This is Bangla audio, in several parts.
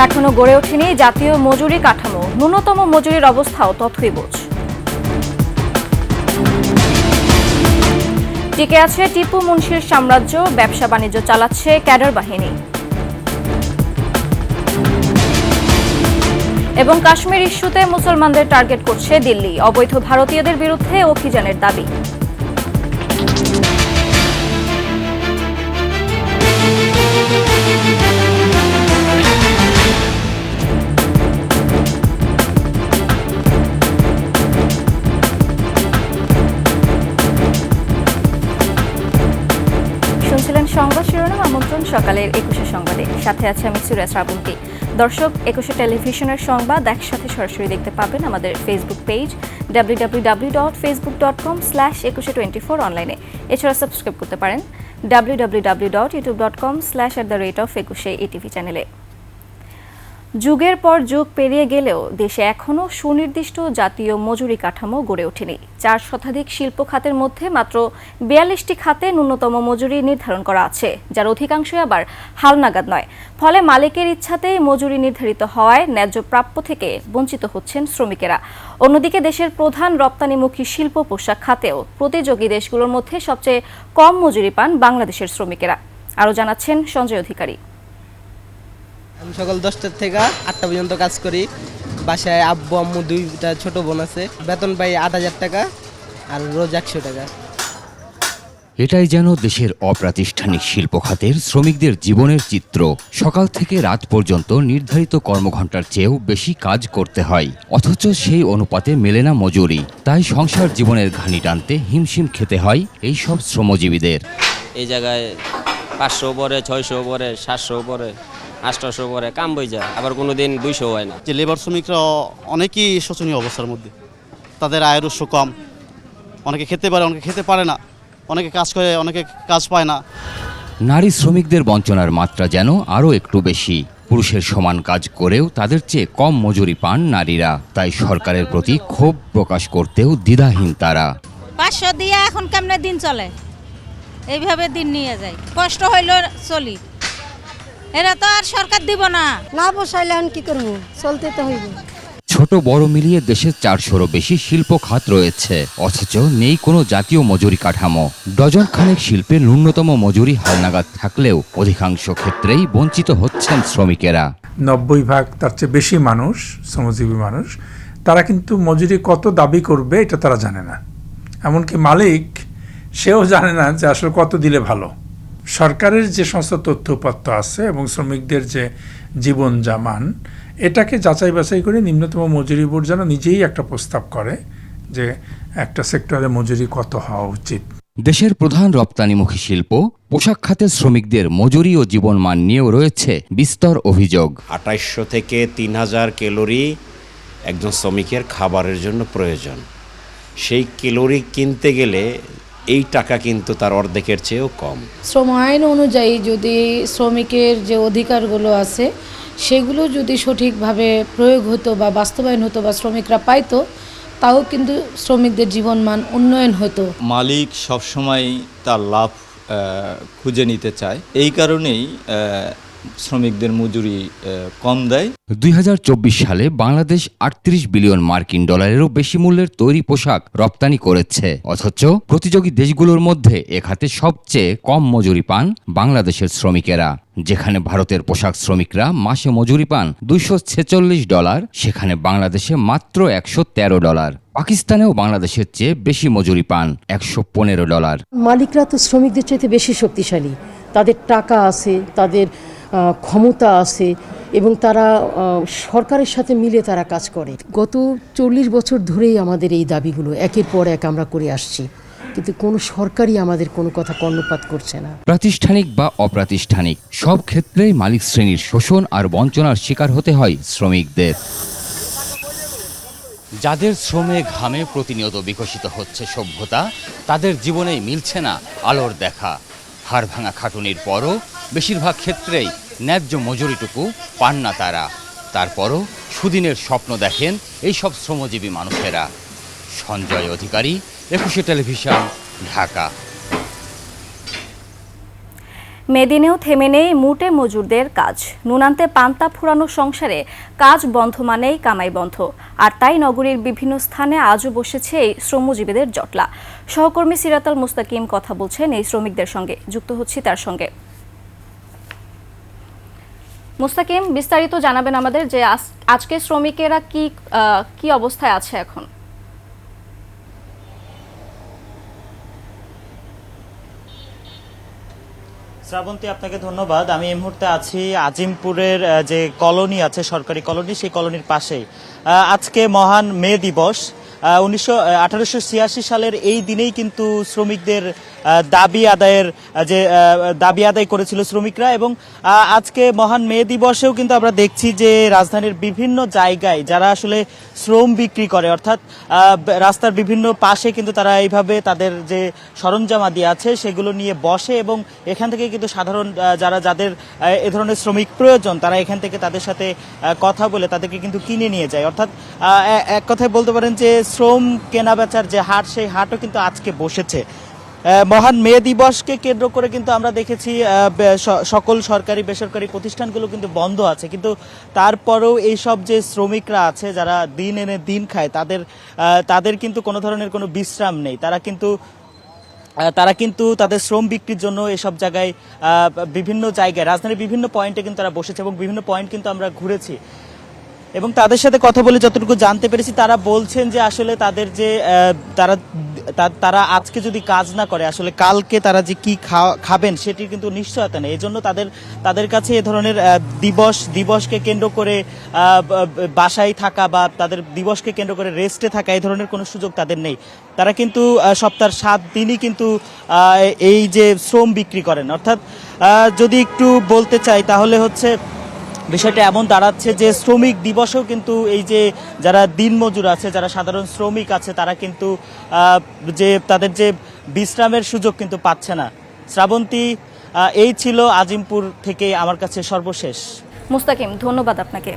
এখনো গড়ে ওঠেনি জাতীয় মজুরি কাঠামো, ন্যূনতম মজুরির অবস্থাও তথৈবচ। টিকে আছে টিপু মুন্সির সাম্রাজ্য, ব্যবসা বাণিজ্য চালাচ্ছে ক্যাডার বাহিনী। এবং কাশ্মীর ইস্যুতে মুসলমানদের টার্গেট করছে দিল্লি, অবৈধ ভারতীয়দের বিরুদ্ধে অভিযানের দাবি। শুনছিলেন সংবাদ শিরোনাম, আমন্ত্রণ সকালের ২১ সংবাদে। সাথে আছে আমি সুরেশ শ্রাবন্তী। দর্শক, ২১ টেলিভিশনের সংবাদ একসাথে সরাসরি দেখতে পাবেন আমাদের ফেসবুক পেজ www.facebook.com/2124 অনলাইনে। এছাড়া সাবস্ক্রাইব করতে পারেন www.youtube.com/@21 চ্যানেলে। যুগের পর যুগ পেরিয়ে গেলেও দেশে এখনও সুনির্দিষ্ট জাতীয় মজুরি কাঠামো গড়ে ওঠেনি। ৪ শতাধিক শিল্প খাতের মধ্যে মাত্র ৪২টি খাতে ন্যূনতম মজুরি নির্ধারণ করা আছে, যার অধিকাংশই আবার হালনাগাদ নয়। ফলে মালিকের ইচ্ছাতেই মজুরি নির্ধারিত হওয়ায় ন্যায্য প্রাপ্য থেকে বঞ্চিত হচ্ছেন শ্রমিকেরা। অন্যদিকে দেশের প্রধান রপ্তানিমুখী শিল্প পোশাক খাতেও প্রতিযোগী দেশগুলোর মধ্যে সবচেয়ে কম মজুরি পান বাংলাদেশের শ্রমিকেরা। আরও জানাচ্ছেন সঞ্জয় অধিকারী। আমি সকাল 10টা থেকে 8টা পর্যন্ত কাজ করি। বাসায় আব্বু আম্মু 2টা ছোট বোন আছে। বেতন পাই ৮,০০০ টাকা আর রোজ ১০০ টাকা। এটাই যেন দেশের অপ্রাতিষ্ঠানিক শিল্প খাতের শ্রমিকদের জীবনের চিত্র। সকাল থেকে রাত পর্যন্ত নির্ধারিত কর্মঘণ্টার চেয়েও বেশি কাজ করতে হয়, অথচ সেই অনুপাতে মেলে না মজুরি। তাই সংসার জীবনের ঘানি টানতে হিমশিম খেতে হয় এই সব শ্রমজীবীদের। এই জায়গায় ৫০০ পরে, ৬০০ পরে, ৭০০ পরে, ৮০০ পরে কাম বই যায়, আবার কোনো দিন ২০০ হয় না। যে লেবার শ্রমিকরা অনেকেই শোচনীয় অবস্থার মধ্যে, তাদের আয়ের উৎস কম, অনেকে খেতে পারে, অনেকে খেতে পারে না, অনেকে কাজ করে, অনেকে কাজ পায় না। নারী শ্রমিকদের বঞ্চনার মাত্রা যেন আরও একটু বেশি। পুরুষের সমান কাজ করেও তাদের চেয়ে কম মজুরি পান নারীরা। তাই সরকারের প্রতি ক্ষোভ প্রকাশ করতেও দ্বিধাহীন তারা। ৫০০ দিয়ে এখন কেমনে দিন চলে, এইভাবে দিন নিয়ে যায়, কষ্ট হইল চলি। এরা তো আর সরকার দিব না, না বসাইলে এখন কি করবো, চলতে তো হইব। ছোট বড় মিলিয়ে দেশে ৪০০রও বেশি শিল্প খাত রয়েছে, অথচ নেই কোনো জাতীয় মজুরি কাঠামো। ডজন খানেক শিল্পে ন্যূনতম মজুরি হালনাগাদ থাকলেও অধিকাংশ ক্ষেত্রেই বঞ্চিত হচ্ছেন শ্রমিকেরা। ৯০% তার চেয়ে বেশি মানুষ, শ্রমজীবী মানুষ, তারা কিন্তু মজুরি কত দাবি করবে এটা তারা জানে না। এমনকি মালিক সেও জানে না যে আসলে কত দিলে ভালো। সরকারের যে সমস্ত তথ্যপত্র আছে এবং শ্রমিকদের যে জীবন জামান, এটাকে যাচাই বাছাই করে নিম্নতম মজুরি বোর্ড যেন নিজেই একটা প্রস্তাব করে যে একটা সেক্টরে মজুরি কত হওয়া উচিত। দেশের প্রধান রপ্তানিমুখী শিল্প পোশাক খাতের শ্রমিকদের মজুরি ও জীবনমান নিয়েও রয়েছে বিস্তর অভিযোগ। ২৮০০ থেকে ৩০০০ ক্যালোরি একজন শ্রমিকের খাবারের জন্য প্রয়োজন। সেই ক্যালোরি কিনতে গেলে এই টাকা কিন্তু তার অর্ধেকের চেয়েও কম। শ্রম আইন অনুযায়ী যদি শ্রমিকের যে অধিকারগুলো আছে সেগুলো যদি সঠিকভাবে প্রয়োগ হতো বা বাস্তবায়ন হতো বা শ্রমিকরা পাইতো, তাও কিন্তু শ্রমিকদের জীবনমান উন্নয়ন হতো। মালিক সবসময় তার লাভ খুঁজে নিতে চায়, এই কারণেই শ্রমিকদের মজুরি কম দেয়। ২০২৪ সালে বাংলাদেশ ৩৮ বিলিয়ন মার্কিন ডলারেরও বেশি মূল্যের তৈরি পোশাক রপ্তানি করেছে, অথচ প্রতিযোগী দেশগুলোর মধ্যে এ খাতে সবচেয়ে কম মজুরি পান বাংলাদেশের শ্রমিকেরা। যেখানে ভারতের পোশাক শ্রমিকরা মাসে মজুরি পান $২৪৬, সেখানে বাংলাদেশে মাত্র $১১৩। পাকিস্তানেও বাংলাদেশের চেয়ে বেশি মজুরি পান $১১৫। মালিকরা তো শ্রমিকদের চাইতে বেশি শক্তিশালী, তাদের টাকা আছে, তাদের ক্ষমতা আছে এবং তারা সরকারের সাথে মিলে তারা কাজ করে। গত ৪০ বছর ধরেই আমাদের এই দাবিগুলো একের পর এক আমরা করে আসছি, কিন্তু কোনো সরকারই আমাদের কোনো কথা কর্ণপাত করছে না। প্রাতিষ্ঠানিক বা অপ্রাতিষ্ঠানিক সব ক্ষেত্রেই মালিক শ্রেণীর শোষণ আর বঞ্চনার শিকার হতে হয় শ্রমিকদের। যাদের শ্রমে ঘামে প্রতিনিয়ত বিকশিত হচ্ছে সভ্যতা, তাদের জীবনেই মিলছে না আলোর দেখা। হাড় ভাঙা খাটুনির পরও বেশিরভাগ ক্ষেত্রেই ন্যায্য মজুরিটুকু পান না তারা। তারপরও সুদিনের স্বপ্ন দেখেন এইসব শ্রমজীবী মানুষেরা। সঞ্জয় অধিকারী, ২১ টেলিভিশন, ঢাকা। মেদিনেও থেমে নেই মুটে মজুরদের কাজ। নুনান্তে পান্তা ফুরানো সংসারে কাজ বন্ধ মানেই কামাই বন্ধ। আর তাই নগরীর বিভিন্ন স্থানে আজও বসেছে এই শ্রমজীবীদের জটলা। সহকর্মী সিরাতাল মুস্তাকিম কথা বলছেন এই শ্রমিকদের সঙ্গে, যুক্ত হচ্ছি তার সঙ্গে। মুস্তাকিম, বিস্তারিত জানাবেন আমাদের যে আজকে শ্রমিকেরা কি অবস্থায় আছে এখন? শ্রাবন্তী, আপনাকে ধন্যবাদ। আমি এই মুহূর্তে আছি আজিমপুরের যে কলোনি আছে, সরকারি কলোনি, সেই কলোনির পাশেই। আজকে মহান মে দিবস। 1886 সালের এই দিনেই কিন্তু শ্রমিকদের দাবি আদায় করেছিল শ্রমিকরা, এবং আজকে মহান মে দিবসেও কিন্তু আমরা দেখছি যে রাজধানীর বিভিন্ন জায়গায় যারা আসলে শ্রম বিক্রি করে, অর্থাৎ রাস্তার বিভিন্ন পাশে কিন্তু তারা এইভাবে তাদের যে সরঞ্জামাদি আছে সেগুলো নিয়ে বসে, এবং এখান থেকে কিন্তু সাধারণ যাদের এ ধরনের শ্রমিক প্রয়োজন তারা এখান থেকে তাদের সাথে কথা বলে তাদেরকে কিন্তু কিনে নিয়ে যায়। অর্থাৎ এক কথায় বলতে পারেন যে শ্রম কেনাবেচার যে হাট, সেই হাটও কিন্তু আজকে বসেছে। মহান মে দিবসকে কেন্দ্র করে কিন্তু আমরা দেখেছি সকল সরকারি বেসরকারি প্রতিষ্ঠানগুলো কিন্তু বন্ধ আছে, কিন্তু তারপরেও এইসব যে শ্রমিকরা আছে যারা দিন এনে দিন খায় তাদের কিন্তু কোনো ধরনের কোনো বিশ্রাম নেই। তারা কিন্তু তাদের শ্রম বিক্রির জন্য এসব জায়গায় বিভিন্ন জায়গায় রাজধানীর বিভিন্ন পয়েন্টে কিন্তু তারা বসেছে, এবং বিভিন্ন পয়েন্ট কিন্তু আমরা ঘুরেছি এবং তাদের সাথে কথা বলে যতটুকু জানতে পেরেছি তারা বলছেন যে আসলে তাদের যে তারা আজকে যদি কাজ না করে আসলে কালকে তারা যে কি খাবেন সেটির কিন্তু নিশ্চয়তা নেই। এজন্য তাদের কাছে এ ধরনের দিবসকে কেন্দ্র করে বাসায় থাকা বা তাদের দিবসকে কেন্দ্র করে রেস্টে থাকা এই ধরনের কোনো সুযোগ তাদের নেই। তারা কিন্তু সপ্তাহের 7 দিনই কিন্তু এই যে শ্রম বিক্রি করেন। অর্থাৎ যদি একটু বলতে চাই তাহলে হচ্ছে বিষয়টা এমন দাঁড়াচ্ছে যে শ্রমিক দিবসেও কিন্তু এই যে যারা দিনমজুর আছে, যারা সাধারণ শ্রমিক আছে, তারা কিন্তু যে তাদের যে বিশ্রামের সুযোগ কিন্তু পাচ্ছে না। শ্রাবন্তী, এই ছিল আজিমপুর থেকে আমার কাছে সর্বশেষ। মুস্তাকিম, ধন্যবাদ আপনাকে।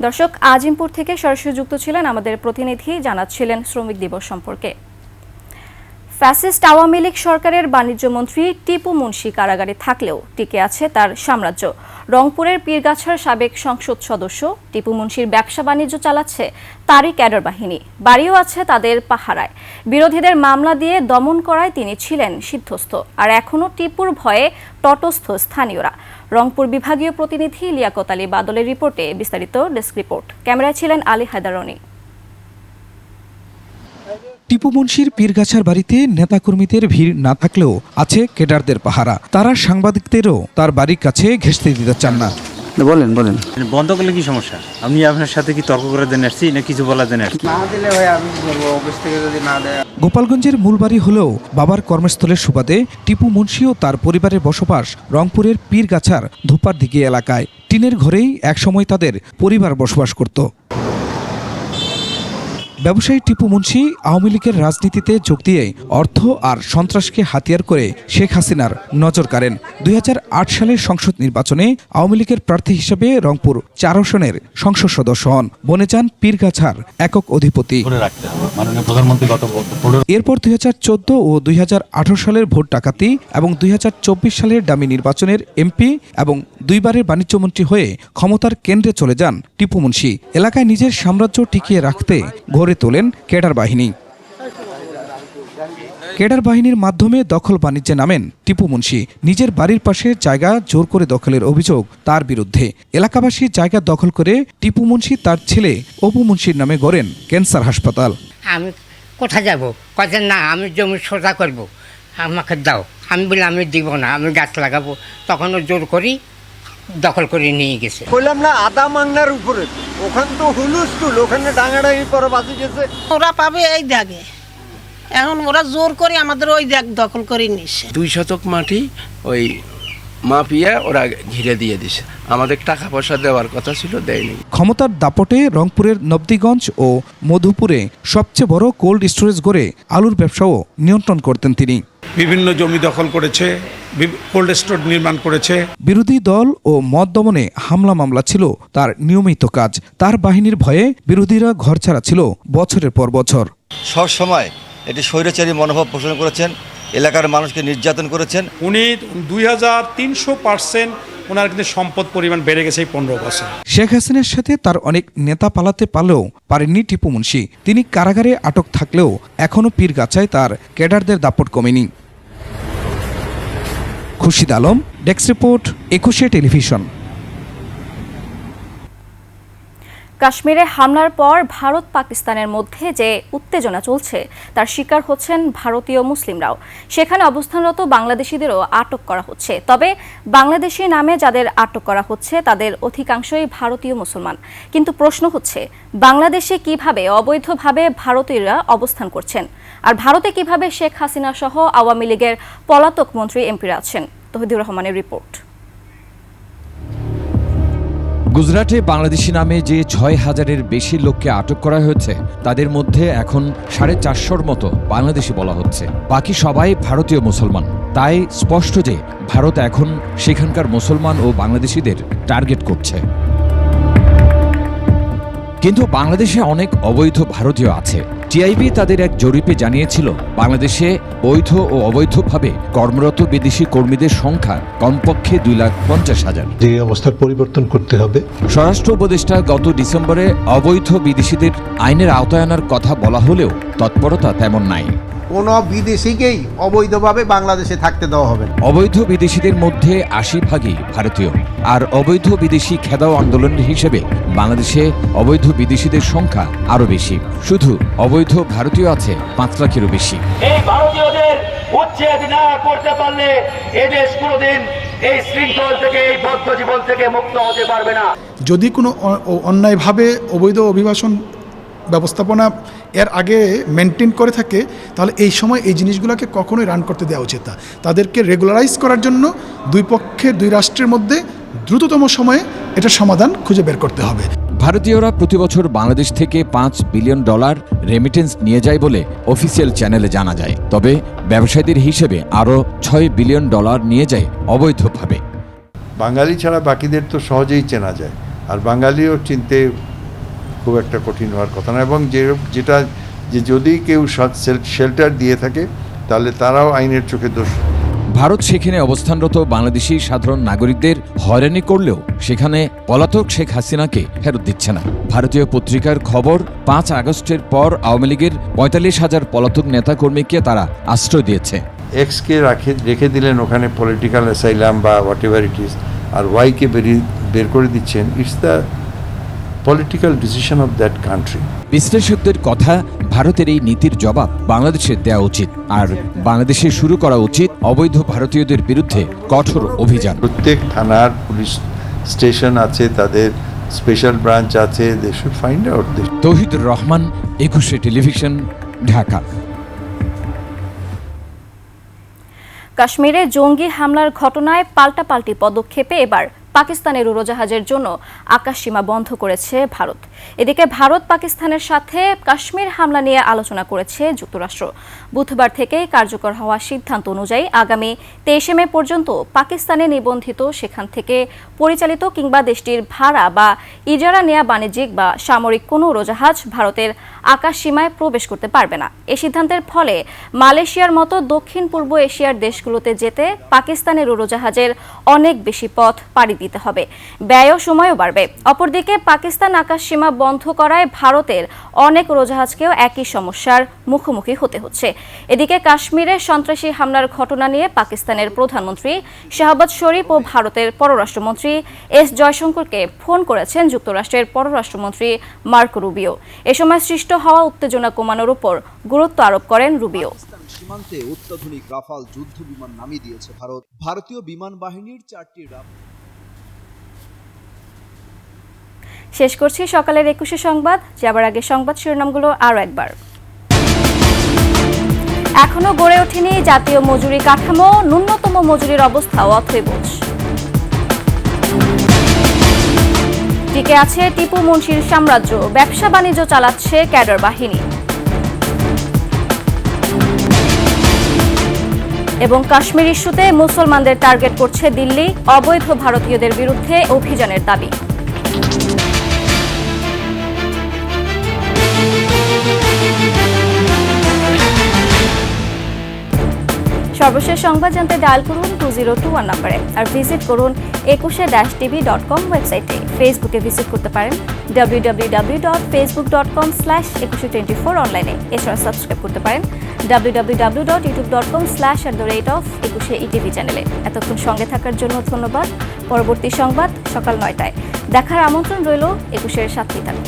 দর্শক, আজিমপুর থেকে সরাসরি যুক্ত ছিলেন আমাদের প্রতিনিধি, জানাচ্ছিলেন শ্রমিক দিবস সম্পর্কে। ফ্যাসিস্ট আওয়ামী লীগ সরকারের বাণিজ্য মন্ত্রী টিপু মুন্সি কারাগারে থাকলেও টিকে আছে তার সাম্রাজ্য। রংপুরের পীরগাছার সাবেক সংসদ সদস্য টিপু মুন্সির ব্যবসা বাণিজ্য চালাচ্ছে তারই ক্যাডার বাহিনী, বাড়িও আছে তাদের পাহারায়। বিরোধীদের মামলা দিয়ে দমন করায় তিনি ছিলেন সিদ্ধস্ত, আর এখনও টিপুর ভয়ে তটস্থ স্থানীয়রা। রংপুর বিভাগীয় প্রতিনিধি লিয়াকত আলী বাদলের রিপোর্টে বিস্তারিত ডেস্ক রিপোর্ট। ক্যামেরায় ছিলেন আলী হায়দার রনি। টিপু মুন্সির পীরগাছার বাড়িতে নেতাকর্মীদের ভিড় না থাকলেও আছে কেডারদের পাহারা। তারা সাংবাদিকদেরও তার বাড়ির কাছে ঘেঁষতে দিতে চান না। বলেন বন্ধ করলে কি সমস্যা? আমি আপনার সাথে কি তর্ক করে দেন আসছি না কিছু বলা দেন আসছি? না দিলে ভাই আমি বলবো, অফিস থেকে যদি না দেয়। গোপালগঞ্জের মূল বাড়ি হলেও বাবার কর্মস্থলের সুবাদে টিপু মুন্সি ও তার পরিবারের বসবাস রংপুরের পীরগাছার ধোপার দিঘি এলাকায়। টিনের ঘরেই একসময় তাদের পরিবার বসবাস করত। ব্যবসায়ী টিপু মুন্সি আওয়ামী লীগের রাজনীতিতে যোগ দিয়ে অর্থ আর সন্ত্রাসকে হাতিয়ার করে শেখ হাসিনার নজর কাড়েন। 2008 সালের সংসদ নির্বাচনে আওয়ামী লীগের প্রার্থী হিসেবে রংপুর 4 আসনের সংসদ সদস্য হন, বনে যান পীরগাছার একক অধিপতি। এরপর 2014 ও 2018 সালের ভোট ডাকাতি এবং 2024 সালের ডামি নির্বাচনের এমপি এবং 2 বারের বাণিজ্যমন্ত্রী হয়ে ক্ষমতার কেন্দ্রে চলে যান টিপু মুন্সি। এলাকায় নিজের সাম্রাজ্য টিকিয়ে রাখতে গড়ে তোলেন ক্যাডার বাহিনী। ক্যাডার বাহিনীর মাধ্যমে দখল বাণিজ্যে নামেন টিপু মুন্সি। নিজের বাড়ির পাশে জায়গা জোর করে দখলের অভিযোগ তার বিরুদ্ধে। এলাকাবাসী জায়গা দখল করে টিপু মুন্সি তার ছেলে অপু মুন্সির নামে গড়েন ক্যান্সার হাসপাতাল। আমি কোথায় যাব? কথা না, আমি জমি সোজা করব, আমাকে দাও। আমি বলি আমি দিব না, আমি গাছ লাগাবো। তখনও জোর করি দখল করে নিয়ে গেছে। বললাম না আদা মাংনার উপরে, ওখান তো হুলুস্থুল, ওখানে ডাঙাডাঙি পরে বাঁচি গেছে। ওরা পাবে এই দাগে, এখন ওরা জোর করে আমাদের ওই দাগ দখল করে নিচ্ছে। 2 শতক মাটি ওই মাফিয়া ওরা ঘিরে দিয়ে দিছে, আমাদের টাকা পয়সা দেওয়ার কথা ছিল, দেয়নি। ক্ষমতার দাপটে রংপুরের নবদিগঞ্জ ও মধুপুরে সবচেয়ে বড় কোল্ড স্টোরেজ গড়ে আলুর ব্যবসাও নিয়ন্ত্রণ করতেন তিনি। বিভিন্ন জমি দখল করেছে, কোল্ড স্টোর নির্মাণ করেছে। বিরোধী দল ও মদ দমনে হামলা মামলা ছিল তার নিয়মিত কাজ। তার বাহিনীর ভয়ে বিরোধীরা ঘরছাড়া ছিল বছরের পর বছর। সব সময় এটি স্বৈরাচারী মনোভাব পোষণ করেছেন, এলাকার মানুষকে নির্যাতন করেছেন। উনি 2300% ওনার কিন্তু সম্পদ পরিমাণ বেড়ে গেছে এই 15 বছর। শেখ হাসিনার সাথে তার অনেক নেতা পালাতে পারলেও পারেননি টিপু মুন্সি। তিনি কারাগারে আটক থাকলেও এখনও পীরগাছায় তার ক্যাডারদের দাপট কমেনি। Khurshid Alam, desk report, 21 television. কাশ্মীরে হামলার পর ভারত পাকিস্তানের মধ্যে যে উত্তেজনা চলছে তার শিকার হচ্ছেন ভারতীয় মুসলিমরাও। সেখানে অবস্থানরত বাংলাদেশিদেরও আটক করা হচ্ছে। তবে বাংলাদেশি নামে যাদের আটক করা হচ্ছে তাদের অধিকাংশই ভারতীয় মুসলমান। কিন্তু প্রশ্ন হচ্ছে, বাংলাদেশে কিভাবে অবৈধভাবে ভারতীয়রা অবস্থান করছেন, আর ভারতে কিভাবে শেখ হাসিনা সহ আওয়ামী লীগের পলাতক মন্ত্রী এমপিরা আছেন? তহিদুর রহমানের রিপোর্ট। গুজরাটে বাংলাদেশি নামে যে 6000-এর বেশি লোককে আটক করা হয়েছে তাদের মধ্যে এখন 450-র মতো বাংলাদেশি বলা হচ্ছে। বাকি সবাই ভারতীয় মুসলমান। তাই স্পষ্ট যে ভারত এখন সেখানকার মুসলমান ও বাংলাদেশিদের টার্গেট করছে। কিন্তু বাংলাদেশে অনেক অবৈধ ভারতীয় আছে। টিআইবি তাদের এক জরিপে জানিয়েছিল বাংলাদেশে বৈধ ও অবৈধভাবে কর্মরত বিদেশি কর্মীদের সংখ্যা কমপক্ষে 2,50,000। এই অবস্থার পরিবর্তন করতে হবে। স্বরাষ্ট্র উপদেষ্টা গত ডিসেম্বরে অবৈধ বিদেশিদের আইনের আওতায় আনার কথা বলা হলেও তৎপরতা তেমন নাই। কোনো বিদেশিকেই অবৈধভাবে বাংলাদেশে থাকতে দেওয়া হবে। অবৈধ বিদেশিদের মধ্যে 80% ভারতীয়। আর অবৈধ বিদেশি খেদাও আন্দোলন হিসেবে বাংলাদেশে অবৈধ বিদেশিদের সংখ্যা আরো বেশি। শুধু অবৈধ ভারতীয় আছে 5 লাখেরও বেশি। এই ভারতীয়দের উচ্ছেদ না করতে পারলে এদেশ কোনোদিন এই শৃঙ্খল থেকে, এই বদ্ধ জীবন থেকে মুক্ত হতে পারবে না। যদি কোনো অন্যায়ভাবে অবৈধ অভিবাসন ব্যবস্থাপনা এর আগে মেনটেন করে থাকে, তাহলে এই সময় এই জিনিসগুলোকে কখনোই রান করতে দেওয়া উচিত না। তাদেরকে রেগুলারাইজ করার জন্য দুই রাষ্ট্রের মধ্যে দ্রুততম সময়ে এটার সমাধান খুঁজে বের করতে হবে। ভারতীয়রা প্রতি বছর বাংলাদেশ থেকে $5 বিলিয়ন রেমিটেন্স নিয়ে যায় বলে অফিসিয়াল চ্যানেলে জানা যায়। তবে ব্যবসায়ীদের হিসেবে আরও $6 বিলিয়ন নিয়ে যায় অবৈধভাবে। বাঙালি ছাড়া বাকিদের তো সহজেই চেনা যায়, আর বাঙালিও চিনতে খুব একটা কঠিন হওয়ার কথা না। এবং যেটা যদি কেউ শেল্টার দিয়ে থাকে তাহলে তারাও আইনের চোখে দোষী। ভারত সেখানে অবস্থানরত বাংলাদেশি সাধারণ নাগরিকদের হয়রানি করলেও সেখানে পলাতক শেখ হাসিনাকে ফেরত দিচ্ছে না। ভারতীয় পত্রিকার খবর, 5 আগস্টের পর আওয়ামী লীগের 45,000 পলাতক নেতাকর্মীকে তারা আশ্রয় দিয়েছে। এক্সকে রেখে দিলেন ওখানে পলিটিক্যাল অ্যাসাইলাম বা হোয়াট এভার ইট ইজ, আর ওয়াইকে বের করে দিচ্ছেন। It's the political decision of that country. বিশ্লেষকদের কথা, ভারতের এই নীতির জবাব বাংলাদেশের দেওয়া উচিত, আর বাংলাদেশে শুরু করা উচিত অবৈধ ভারতীয়দের বিরুদ্ধে কঠোর অভিযান। প্রত্যেক থানার পুলিশ স্টেশন আছে, তাদের স্পেশাল ব্রাঞ্চ আছে, they should find out this. Touhidur Rahman, 21 television, Dhaka. কাশ্মীরে জঙ্গি হামলার ঘটনায় পাল্টাপাল্টি পদক্ষেপে এবার পাকিস্তানের উড়োজাহাজের জন্য আকাশসীমা বন্ধ করেছে ভারত। এদিকে ভারত পাকিস্তানের সাথে কাশ্মীর হামলা নিয়ে আলোচনা করেছে যুক্তরাষ্ট্র। বুধবার থেকে কার্যকর হওয়া সিদ্ধান্ত অনুযায়ী আগামী 23 মে পর্যন্ত পাকিস্তানে নিবন্ধিত, সেখান থেকে পরিচালিত কিংবা দেশটির ভাড়া বা ইজারা নেয়া বাণিজ্যিক বা সামরিক কোনো উড়োজাহাজ ভারতের আকাশসীমায় প্রবেশ করতে পারবে না। এই সিদ্ধান্তের ফলে মালয়েশিয়ার মতো দক্ষিণ পূর্ব এশিয়ার দেশগুলোতে যেতে পাকিস্তানের উড়োজাহাজের অনেক বেশি পথ পাড়ি দিতে হবে, ব্যয় ও সময়ও বাড়বে। অপরদিকে পাকিস্তান আকাশসীমা বন্ধ করায় ভারতের অনেক উড়োজাহাজকেও একই সমস্যার মুখোমুখি হতে হচ্ছে। এদিকে কাশ্মীরে সন্ত্রাসী হামলার ঘটনা নিয়ে পাকিস্তানের প্রধানমন্ত্রী শাহবাজ শরীফ ও ভারতের পররাষ্ট্রমন্ত্রী এস জয়শঙ্করকে ফোন করেছেন যুক্তরাষ্ট্রের পররাষ্ট্রমন্ত্রী মার্কো রুবিও। এ সময় সৃষ্ট হওয়া উত্তেজনা কমানোর উপর গুরুত্ব আরোপ করেন রুবিও। সীমান্তে অত্যাধুনিক রাফাল যুদ্ধ বিমান নামিয়ে দিয়েছে ভারত। ভারতীয় বিমান বাহিনীর 4টি শেষ করছি সকালের 21 সংবাদ। যাবার আগে সংবাদ শিরোনামগুলো আরও একবার। এখনো গড়ে ওঠেনি জাতীয় মজুরি কাঠামো, ন্যূনতম মজুরির অবস্থাও অথৈবুজ। টিকে আছে টিপু মুন্সির সাম্রাজ্য, ব্যবসা বাণিজ্য চালাচ্ছে ক্যাডার বাহিনী। এবং কাশ্মীর ইস্যুতে মুসলমানদের টার্গেট করছে দিল্লি, অবৈধ ভারতীয়দের বিরুদ্ধে অভিযানের দাবি। সর্বশেষ সংবাদ জানতে ডায়াল করুন 2021 নম্বরে আর ভিজিট করুন 21-tv.com ওয়েবসাইটে। ফেসবুকে ভিজিট করতে পারেন www.facebook.com/2124 অনলাইনে। এছাড়া সাবস্ক্রাইব করতে পারেন www.youtube.com/@21etv চ্যানেলে। এতক্ষণ সঙ্গে থাকার জন্য ধন্যবাদ। পরবর্তী সংবাদ সকাল 9টায় দেখার আমন্ত্রণ রইল। 21-এর সাথেই থাকুন।